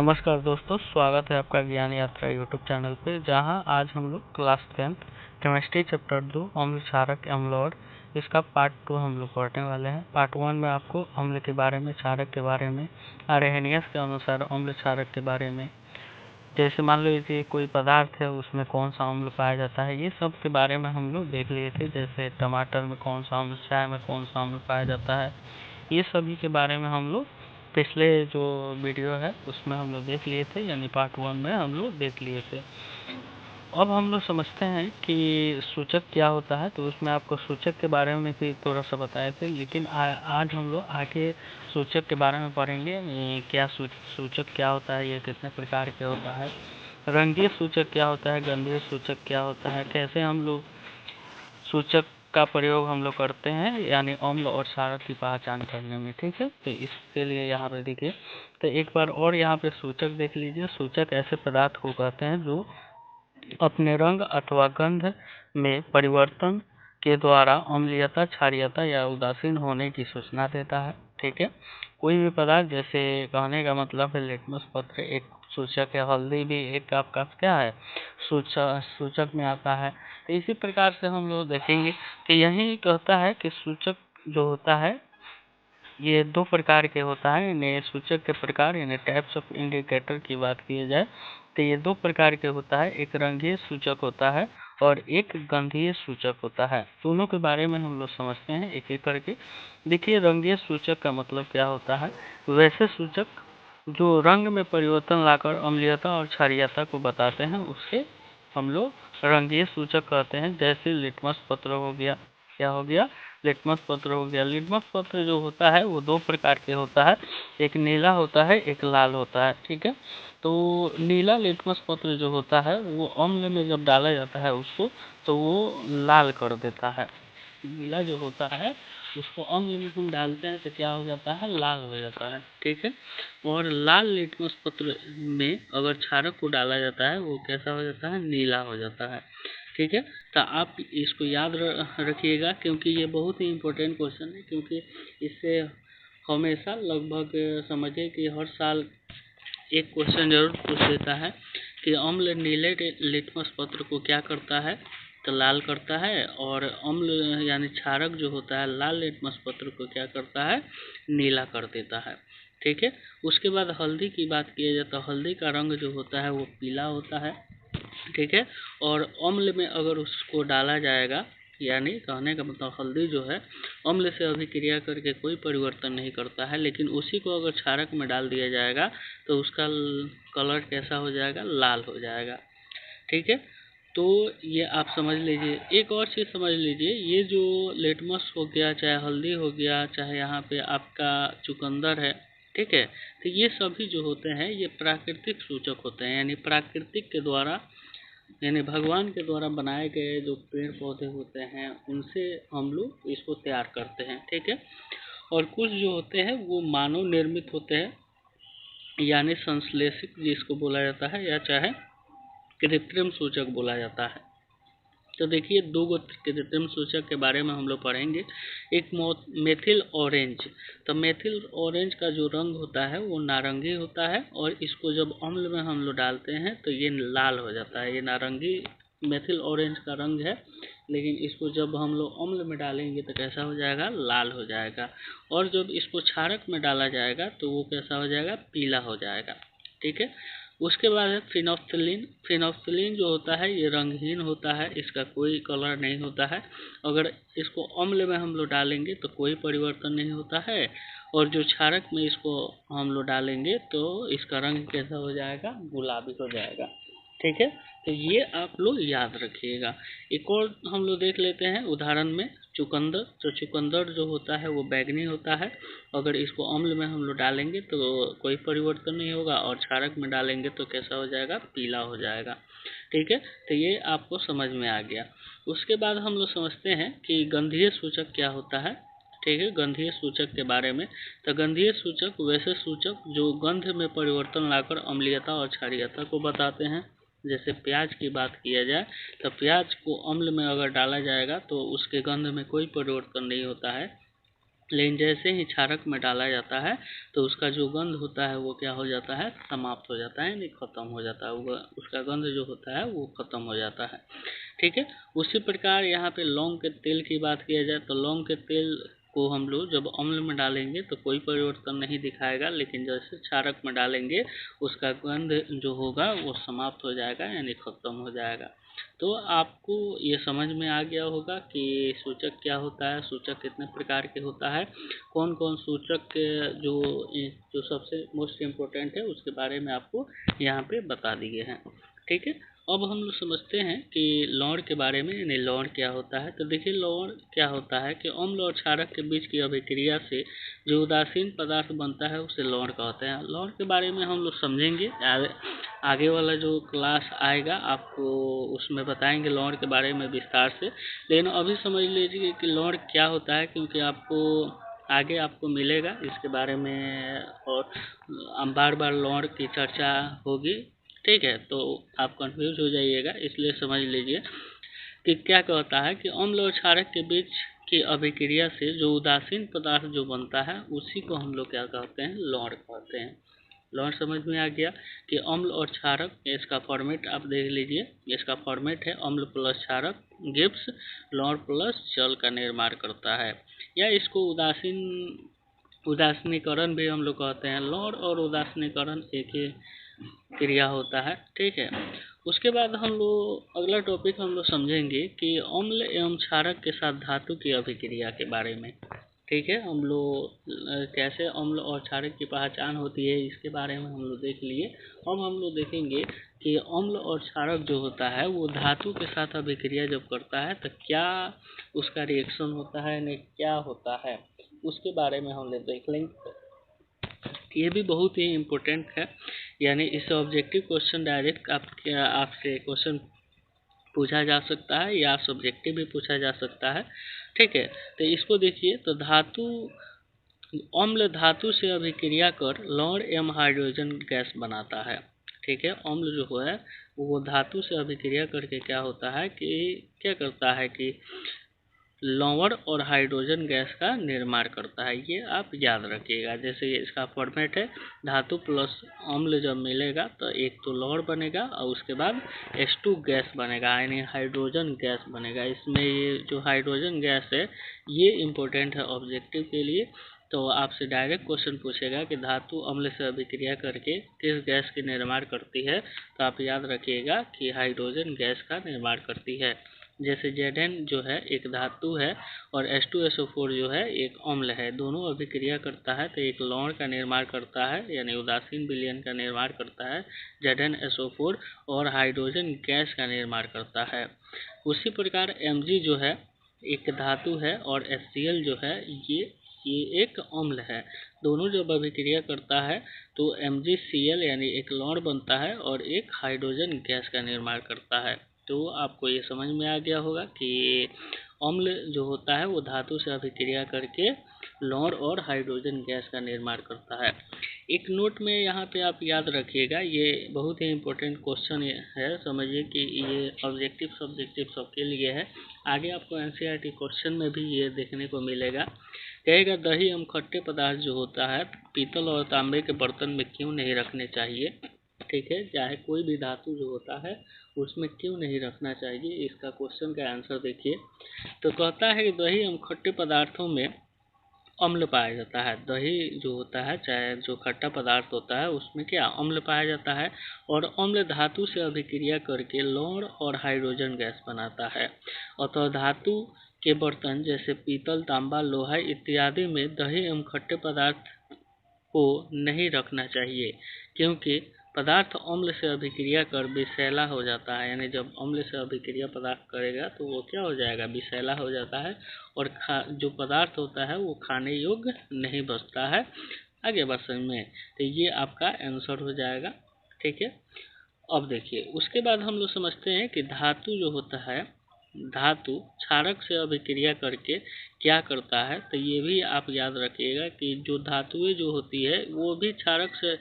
नमस्कार दोस्तों, स्वागत है आपका ज्ञान यात्रा यूट्यूब चैनल पे। जहां आज हम लोग क्लास 10th केमिस्ट्री चैप्टर 2 अम्ल क्षारक अम्ल और इसका पार्ट 2 हम लोग पढ़ने वाले हैं। पार्ट 1 में आपको अम्ल के बारे में, क्षारक के बारे में, आर्हेनियस के अनुसार अम्ल क्षारक के बारे में, जैसे मान लीजिए कोई पदार्थ है उसमें कौन सा अम्ल पाया जाता है, ये सब के बारे में हम लोग देख लिए थे। जैसे टमाटर में कौन सा अम्ल, चाय में कौन सा अम्ल पाया जाता है, ये सभी के बारे में हम लोग पिछले जो वीडियो है उसमें हम लोग देख लिए थे, यानी पार्ट 1 में हम लोग देख लिए थे। अब हम लोग समझते हैं कि सूचक क्या होता है। तो उसमें आपको सूचक के बारे में भी थोड़ा सा बताए थे, लेकिन आज हम लोग आगे सूचक के बारे में पढ़ेंगे। क्या सूचक क्या होता है, ये कितने प्रकार के होता है, रंगीय सूचक क्या होता है, गंधीय सूचक क्या होता है, कैसे हम लोग सूचक का प्रयोग हम लोग करते हैं, यानी अम्ल और क्षारक की पहचान करने में। ठीक है, तो इसके लिए यहाँ पे देखिए, तो एक बार और यहाँ पे सूचक देख लीजिए। सूचक ऐसे पदार्थ को कहते हैं जो अपने रंग अथवा गंध में परिवर्तन के द्वारा अम्लीयता, क्षारीयता या उदासीन होने की सूचना देता है। ठीक है, कोई भी पदार्थ, जैसे कहने का मतलब है लिटमस पत्र एक सूचक है, हल्दी भी एक आपका क्या है, सूचक में आता है। तो इसी प्रकार से हम लोग देखेंगे कि यही कहता है कि सूचक जो होता है ये दो प्रकार के होता है। इन्हें सूचक के प्रकार यानी टाइप्स ऑफ इंडिकेटर की बात की जाए तो ये दो प्रकार के होता है, एक रंगीय सूचक होता है और एक गंधीय सूचक होता है। दोनों के बारे में हम लोग समझते हैं एक एक करके। देखिए, रंगीय सूचक का मतलब क्या होता है। वैसे सूचक जो रंग में परिवर्तन लाकर अम्लीयता और क्षारीयता को बताते हैं उसे हम लोग रंगीय सूचक कहते हैं। जैसे लिटमस पत्र हो गया, क्या हो गया, लिटमस पत्र हो गया। लिटमस पत्र जो होता है वो दो प्रकार के होता है, एक नीला होता है, एक लाल होता है। ठीक है, तो नीला लिटमस पत्र जो होता है वो अम्ल में जब डाला जाता है उसको, तो वो लाल कर देता है। नीला जो होता है उसको अम्ल में हम डालते हैं तो क्या हो जाता है, लाल हो जाता है। ठीक है, और लाल लिटमस पत्र में अगर क्षारक को डाला जाता है वो कैसा हो जाता है, नीला हो जाता है। ठीक है, तो आप इसको याद रखिएगा, क्योंकि ये बहुत ही इम्पोर्टेंट क्वेश्चन है। क्योंकि इससे हमेशा लगभग समझिए कि हर साल एक क्वेश्चन जरूर पूछ देता है कि अम्ल नीले लिटमस पत्र को क्या करता है, तो लाल करता है, और अम्ल यानी क्षारक जो होता है लाल लिटमस पत्र को क्या करता है, नीला कर देता है। ठीक है, उसके बाद हल्दी की बात की जाए तो हल्दी का रंग जो होता है वो पीला होता है। ठीक है, और अम्ल में अगर उसको डाला जाएगा, यानी कहने का मतलब हल्दी जो है अम्ल से अभिक्रिया करके कोई परिवर्तन नहीं करता है, लेकिन उसी को अगर क्षारक में डाल दिया जाएगा तो उसका कलर कैसा हो जाएगा, लाल हो जाएगा। ठीक है, तो ये आप समझ लीजिए। एक और चीज़ समझ लीजिए, ये जो लिटमस हो गया, चाहे हल्दी हो गया, चाहे यहाँ पे आपका चुकंदर है, ठीक है, तो ये सभी जो होते हैं ये प्राकृतिक सूचक होते हैं, यानी प्राकृतिक के द्वारा, यानी भगवान के द्वारा बनाए गए जो पेड़ पौधे होते हैं उनसे हम लोग इसको तैयार करते हैं। ठीक है, और कुछ जो होते हैं वो मानव निर्मित होते हैं, यानी संश्लेषित जिसको बोला जाता है, या चाहे कृत्रिम सूचक बोला जाता है। तो देखिए, दो गो कृत्रिम सूचक के बारे में हम लोग पढ़ेंगे। एक मेथिल ऑरेंज। तो मेथिल ऑरेंज का जो रंग होता है वो नारंगी होता है, और इसको जब अम्ल में हम लोग डालते हैं तो ये लाल हो जाता है। ये नारंगी मेथिल ऑरेंज का रंग है, लेकिन इसको जब हम लोग अम्ल में डालेंगे तो कैसा हो जाएगा, लाल हो जाएगा। और जब इसको क्षारक में डाला जाएगा तो वो कैसा हो जाएगा, पीला हो जाएगा। ठीक है, उसके बाद है फिनोफ्थिलीन। फिनोफ्थिलीन जो होता है ये रंगहीन होता है, इसका कोई कलर नहीं होता है। अगर इसको अम्ल में हम लोग डालेंगे तो कोई परिवर्तन नहीं होता है, और जो क्षारक में इसको हम लोग डालेंगे तो इसका रंग कैसा हो जाएगा, गुलाबी हो जाएगा। ठीक है, तो ये आप लोग याद रखिएगा। एक और हम लोग देख लेते हैं उदाहरण में, चुकंदर। तो चुकंदर जो होता है वो बैगनी होता है, अगर इसको अम्ल में हम लोग डालेंगे तो कोई परिवर्तन नहीं होगा, और क्षारक में डालेंगे तो कैसा हो जाएगा, पीला हो जाएगा। ठीक है, तो ये आपको समझ में आ गया। उसके बाद हम लोग समझते हैं कि गंधीय सूचक क्या होता है। ठीक है, गंधीय सूचक के बारे में। तो गंधीय सूचक वैसे सूचक जो गंध में परिवर्तन लाकर अम्लीयता और क्षारीयता को बताते हैं। जैसे प्याज की बात किया जाए तो प्याज को अम्ल में अगर डाला जाएगा तो उसके गंध में कोई परिवर्तन नहीं होता है, लेकिन जैसे ही क्षारक में डाला जाता है तो उसका जो गंध होता है वो क्या हो जाता है, समाप्त हो जाता है, यानी खत्म हो जाता है, उसका गंध जो होता है वो खत्म हो जाता है। ठीक है। उसी प्रकार यहाँ पे लौंग के तेल की बात किया जाए तो लौंग के तेल को हम लोग जब अम्ल में डालेंगे तो कोई परिवर्तन नहीं दिखाएगा, लेकिन जैसे क्षारक में डालेंगे उसका गंध जो होगा वो समाप्त हो जाएगा, यानी खत्म हो जाएगा। तो आपको ये समझ में आ गया होगा कि सूचक क्या होता है, सूचक कितने प्रकार के होता है, कौन कौन सूचक जो जो सबसे मोस्ट इम्पोर्टेंट है उसके बारे में आपको यहाँ पे बता दिए हैं। ठीक है। अब हम लोग समझते हैं कि लौण के बारे में, यानी लौण क्या होता है। तो देखिए लौण क्या होता है कि अम्ल और क्षारक के बीच की अभिक्रिया से जो उदासीन पदार्थ बनता है उसे लौण कहते हैं। लौण के बारे में हम लोग समझेंगे, आगे वाला जो क्लास आएगा आपको उसमें बताएंगे लौण के बारे में विस्तार से, लेकिन अभी समझ लीजिए कि लौण क्या होता है, क्योंकि आपको आगे आपको मिलेगा इसके बारे में और बार बार लौण की चर्चा होगी। ठीक है। तो आप कंफ्यूज हो जाइएगा, इसलिए समझ लीजिए कि क्या कहता है कि अम्ल और क्षारक के बीच की अभिक्रिया से जो उदासीन पदार्थ जो बनता है उसी को हम लोग क्या कहते हैं, लौण कहते हैं। लौण समझ में आ गया कि अम्ल और क्षारक, इसका फॉर्मेट आप देख लीजिए, इसका फॉर्मेट है अम्ल प्लस क्षारक गिब्स लौण प्लस जल का निर्माण करता है, या इसको उदासीनीकरण भी हम लोग कहते हैं। लौण और उदासीनीकरण एक ही क्रिया होता है। ठीक है। उसके बाद हम लोग अगला टॉपिक हम लोग समझेंगे कि अम्ल एवं क्षारक के साथ धातु की अभिक्रिया के बारे में। ठीक है। हम लोग कैसे अम्ल और क्षारक की पहचान होती है इसके बारे में हम लोग देख लिए। अब हम लोग देखेंगे कि अम्ल और क्षारक जो होता है वो धातु के साथ अभिक्रिया जब करता है तो क्या उसका रिएक्शन होता है, यानी क्या होता है, उसके बारे में हम लोग देख लेंगे। ये भी बहुत ही इम्पोर्टेंट है, यानी इस ऑब्जेक्टिव क्वेश्चन डायरेक्ट आपसे क्वेश्चन पूछा जा सकता है या सब्जेक्टिव भी पूछा जा सकता है। ठीक है। तो इसको देखिए, तो अम्ल धातु से अभिक्रिया कर लौण एवं हाइड्रोजन गैस बनाता है। ठीक है। अम्ल जो है वो धातु से अभिक्रिया करके क्या होता है कि क्या करता है कि लौण और हाइड्रोजन गैस का निर्माण करता है। ये आप याद रखिएगा। जैसे ये इसका फॉर्मेट है, धातु प्लस अम्ल जब मिलेगा तो एक तो लौण बनेगा और उसके बाद H2 गैस बनेगा, यानी हाइड्रोजन गैस बनेगा। इसमें ये जो हाइड्रोजन गैस है ये इम्पोर्टेंट है ऑब्जेक्टिव के लिए। तो आपसे डायरेक्ट क्वेश्चन पूछेगा कि धातु अम्ल से अभिक्रिया करके किस गैस की निर्माण करती है, तो आप याद रखिएगा कि हाइड्रोजन गैस का निर्माण करती है। जैसे Zn जो है एक धातु है और H2SO4 जो है एक अम्ल है, दोनों अभिक्रिया करता है तो एक लौण का निर्माण करता है, यानी उदासीन विलयन का निर्माण करता है ZnSO4, और हाइड्रोजन गैस का निर्माण करता है। उसी प्रकार Mg जो है एक धातु है और HCl जो है ये एक अम्ल है। दोनों जब अभिक्रिया करता है तो MgCl यानी एक लौण बनता है और एक हाइड्रोजन गैस का निर्माण करता है। तो आपको ये समझ में आ गया होगा कि अम्ल जो होता है वो धातु से अभिक्रिया करके लौण और हाइड्रोजन गैस का निर्माण करता है। एक नोट में यहाँ पे आप याद रखिएगा, ये बहुत ही इम्पोर्टेंट क्वेश्चन है, समझिए कि ये ऑब्जेक्टिव सब्जेक्टिव सबके लिए है। आगे आपको NCERT क्वेश्चन में भी ये देखने को मिलेगा। कहेगा दही एवं खट्टे पदार्थ जो होता है पीतल और तांबे के बर्तन में क्यों नहीं रखने चाहिए। ठीक है। चाहे कोई भी धातु जो होता है उसमें क्यों नहीं रखना चाहिए, इसका क्वेश्चन का आंसर देखिए। तो कहता है कि दही एवं खट्टे पदार्थों में अम्ल पाया जाता है। दही जो होता है चाहे जो खट्टा पदार्थ होता है उसमें क्या अम्ल पाया जाता है, और अम्ल धातु से अभिक्रिया करके लौण और हाइड्रोजन गैस बनाता है। अतः धातु के बर्तन जैसे पीतल, तांबा, लोहा इत्यादि में दही एवं खट्टे पदार्थ को नहीं रखना चाहिए, क्योंकि पदार्थ अम्ल से अभिक्रिया कर विषैला हो जाता है। यानी जब अम्ल से अभिक्रिया पदार्थ करेगा तो वो क्या हो जाएगा, विषैला हो जाता है, और जो पदार्थ होता है वो खाने योग्य नहीं बचता है। आगे बात समझ में, तो ये आपका आंसर हो जाएगा। ठीक है। अब देखिए उसके बाद हम लोग समझते हैं कि धातु जो होता है, धातु क्षारक से अभिक्रिया करके क्या करता है। तो ये भी आप याद रखिएगा कि जो धातुएं जो होती है वो भी क्षारक से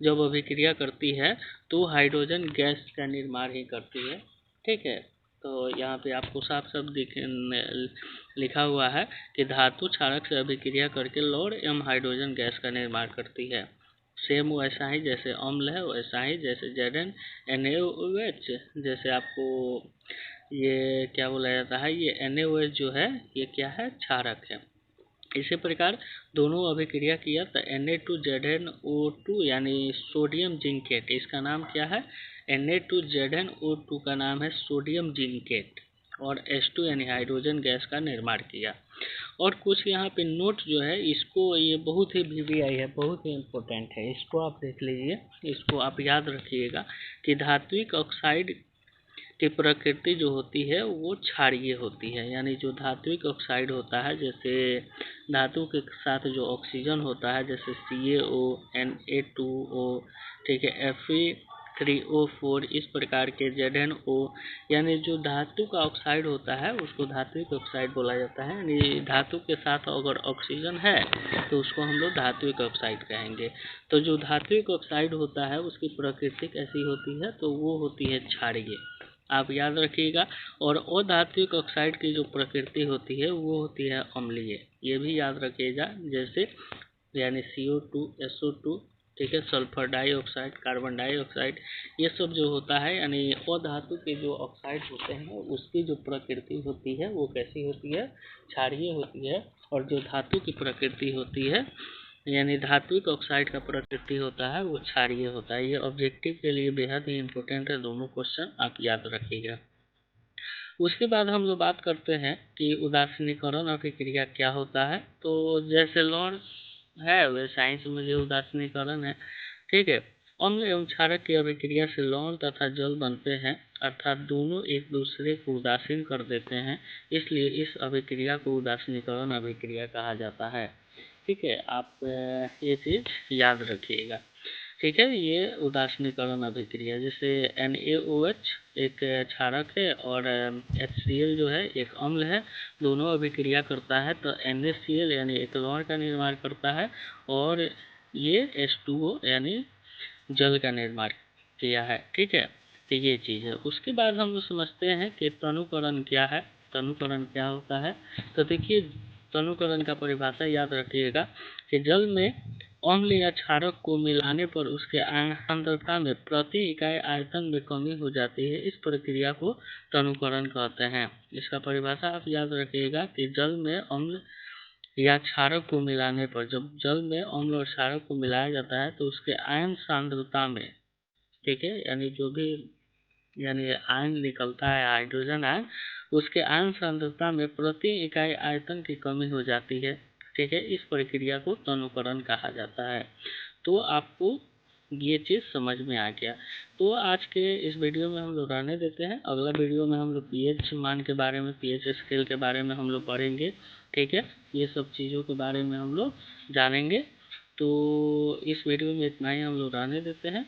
जब अभिक्रिया करती है तो हाइड्रोजन गैस का निर्माण ही करती है। ठीक है। तो यहाँ पे आपको साफ साफ लिखा हुआ है कि धातु क्षारक से अभिक्रिया करके लौह एवं हाइड्रोजन गैस का निर्माण करती है। सेम वैसा ही जैसे अम्ल है, वैसा ही जैसे ZnNaOH, जैसे आपको ये क्या बोला जाता है, ये NaOH जो है ये क्या है, क्षारक है। इसी प्रकार दोनों अभिक्रिया किया तो Na2ZnO2 यानी सोडियम जिंकेट, इसका नाम क्या है, Na2ZnO2 का नाम है सोडियम जिंकेट, और H2 यानी हाइड्रोजन गैस का निर्माण किया। और कुछ यहाँ पे नोट जो है, इसको ये बहुत ही VVI है, बहुत ही इम्पोर्टेंट है, इसको आप देख लीजिए, इसको आप याद रखिएगा कि धात्विक ऑक्साइड की प्रकृति जो होती है वो क्षारीय होती है। यानी जो धात्विक ऑक्साइड होता है, जैसे धातु के साथ जो ऑक्सीजन होता है, जैसे CaO, Na2O, ठीक है, Fe3O4, इस प्रकार के ZnO, यानी जो धातु का ऑक्साइड होता है उसको धात्विक ऑक्साइड बोला जाता है। यानी धातु के साथ अगर ऑक्सीजन है तो उसको हम लोग धात्विक ऑक्साइड कहेंगे। तो जो धात्विक ऑक्साइड होता है उसकी प्रकृति कैसी होती है, तो वो होती है क्षारीय, आप याद रखिएगा। और अधात्विक ऑक्साइड की जो प्रकृति होती है वो होती है अम्लीय, ये भी याद रखिएगा। जैसे यानी CO2, SO2, ठीक है, सल्फर डाइऑक्साइड, कार्बन डाइऑक्साइड, ये सब जो होता है, यानी अधातु के जो ऑक्साइड होते हैं उसकी जो प्रकृति होती है वो कैसी होती है, क्षारीय होती है। और जो धातु की प्रकृति होती है, यानी धात्विक ऑक्साइड का प्रकृति होता है वो क्षारीय होता है। ये ऑब्जेक्टिव के लिए बेहद ही इंपॉर्टेंट है, दोनों क्वेश्चन आप याद रखिएगा। उसके बाद हम लोग बात करते हैं कि उदासीनीकरण अभिक्रिया क्या होता है। तो जैसे लौह है वे साइंस में जो उदासीनीकरण है, ठीक है, अम्ल एवं क्षारक की अभिक्रिया से लौह तथा जल बनते हैं, अर्थात दोनों एक दूसरे को उदासीन कर देते हैं, इसलिए इस अभिक्रिया को उदासीनीकरण अभिक्रिया कहा जाता है। ठीक है, आप ये चीज याद रखिएगा। ठीक है, ये उदासीनीकरण अभिक्रिया, जैसे NaOH एक क्षारक है और HCl जो है एक अम्ल है, दोनों अभिक्रिया करता है तो NaCl यानी एक लौह का निर्माण करता है, और ये H2O यानी जल का निर्माण किया है। ठीक है, तो ये चीज़ है। उसके बाद हम लोग समझते हैं कि तनुकरण क्या है। तनुकरण क्या होता है, तो देखिए तनुकरण का परिभाषा याद रखिएगा कि जल में अम्ल या क्षारक को मिलाने पर उसके सांद्रता में प्रति इकाई आयतन में कमी हो जाती है, इस प्रक्रिया को तनुकरण कहते हैं। इसका परिभाषा आप याद रखिएगा कि जल में अम्ल या क्षारक को मिलाने पर, जब जल में अम्ल और क्षारक को मिलाया जाता है तो उसके आयन सांद्रता में, ठीक है, यानी जो भी यानी आयन निकलता है, हाइड्रोजन आयन, उसके आयन सांद्रता में प्रति इकाई आयतन की कमी हो जाती है। ठीक है, इस प्रक्रिया को तनुकरण कहा जाता है। तो आपको ये चीज़ समझ में आ गया। तो आज के इस वीडियो में हम लोग रहने देते हैं, अगला वीडियो में हम लोग pH मान के बारे में, pH स्केल के बारे में हम लोग पढ़ेंगे। ठीक है, ये सब चीज़ों के बारे में हम लोग जानेंगे। तो इस वीडियो में इतना ही हम लोग रहने देते हैं।